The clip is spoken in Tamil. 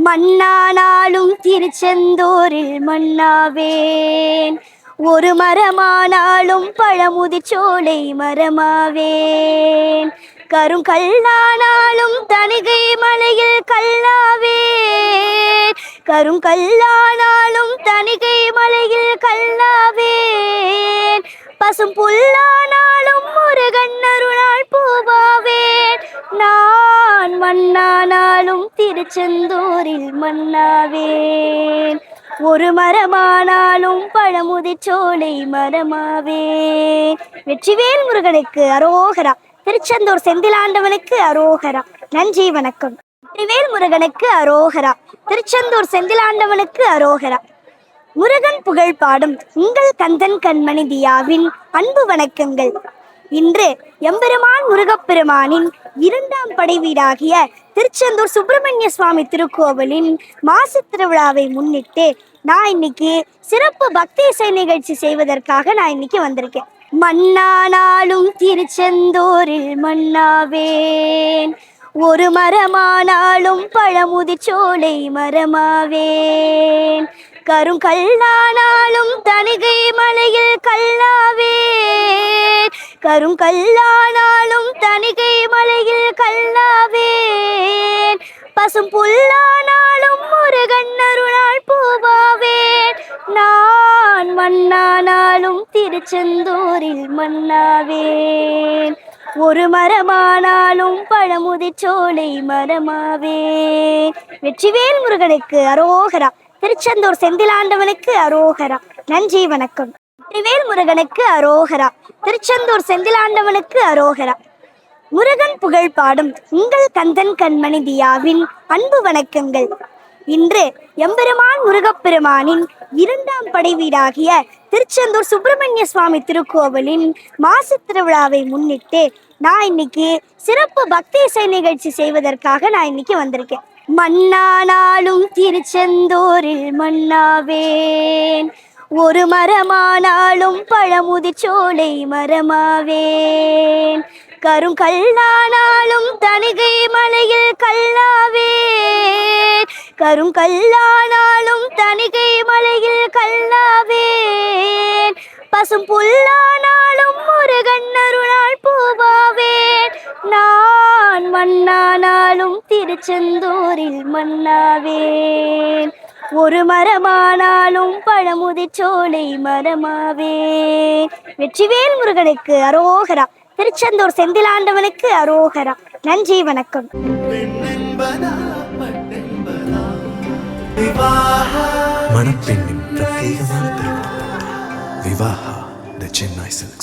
மண்ணானாலும் திருச்செந்தூரில் மண்ணாவேன். ஒரு மரமானாலும் பழமுதிர்ச்சோலை மரமாவேன். கருங்கல்லானாலும் தணிகை மலையில் கல்லாவேன். கருங்கல்லானாலும் தணிகை மலையில் கல்லாவேன். பசும் புல்லானாலும் முருகன் அருளால் பூவாவேன். நான் மண்ணானாலும் திருச்செந்தூரில் மண்ணாவேன். ஒரு மரமானாலும் பழமுதிர்ச்சோலை மரமாவேன். வெற்றிவேல் முருகனுக்கு அரோகரா. திருச்செந்தூர் செந்திலாண்டவனுக்கு அரோகரா. நன்றி, வணக்கம். வெற்றிவேல் முருகனுக்கு அரோகரா. திருச்செந்தூர் செந்திலாண்டவனுக்கு அரோகரா. முருகன் புகழ் பாடும் உங்கள் கந்தன் கண்மணி தியாவின் அன்பு வணக்கங்கள். இன்று எம்பெருமான் முருகப்பெருமானின் 2ஆம் படை வீடாகிய திருச்செந்தூர் சுப்பிரமணிய சுவாமி திருக்கோவிலின் மாசு திருவிழாவை முன்னிட்டு நான் இன்னைக்கு சிறப்பு பக்தி இசை நிகழ்ச்சி செய்வதற்காக நான் இன்னைக்கு வந்திருக்கேன். மண்ணானாலும் திருச்செந்தூரில் மண்ணாவேன். ஒரு மரமானாலும் பழமுதிர்ச்சோலை மரமாவேன். கருங்கல்லானாலும் தணிகை மலையில் கல்லாவேன். கருங்கல்லானாலும் தணிகை மலையில் கல்லாவேன். பசும் புல்லானாலும் முருகன் அருளால் பூவாவேன். நான் மண்ணானாலும் திருச்செந்தூரில் மண்ணாவேன். ஒரு மரமானாலும் பழமுதிர்ச்சோலை மரமாவேன். வெற்றிவேல் முருகனுக்கு அரோகரா. திருச்செந்தூர் செந்திலாண்டவனுக்கு அரோகரா. நன்றி, வணக்கம். வெற்றிவேல் முருகனுக்கு அரோகரா. திருச்செந்தூர் செந்திலாண்டவனுக்கு அரோகரா. முருகன் புகழ் பாடும் உங்கள் கந்தன் கண்மணி தியாவின் அன்பு வணக்கங்கள். இன்று எம்பெருமான் முருகப்பெருமானின் 2ஆம் படை வீடாகிய திருச்செந்தூர் சுப்பிரமணிய சுவாமி திருக்கோவிலின் மாசு திருவிழாவை முன்னிட்டு நான் இன்னைக்கு சிறப்பு பக்தி இசை நிகழ்ச்சி செய்வதற்காக நான் இன்னைக்கு வந்திருக்கேன். மண்ணானாலும் திருச்செந்தூரில் மண்ணாவேன். ஒரு மரமானாலும் பழமுதிர்ச்சோலை மரமாவேன். கருங்கல்லானாலும் தணிகை மலையில் கல்லாவேன். கருங்கல்லானாலும் தணிகை மலையில் கல்லாவேன். பசும் புல்லானாலும் முருகன் அருளால் பூவாவேன். நான் மண்ணானாலும் திருச்செந்தூரில் மண்ணாவேன். ஒரு மரமானாலும் பழமுதிர்ச்சோலை மரமாவேன். வெற்றிவேல் முருகனுக்கு அரோகரா. திருச்செந்தூர் செந்திலாண்டவனுக்கு அரோகரா. நன்றி, வணக்கம். மணப்பெண்ணின் பிரத்யேகமான திருமணம் விவாஹா தி சென்னை சில்க்ஸ்.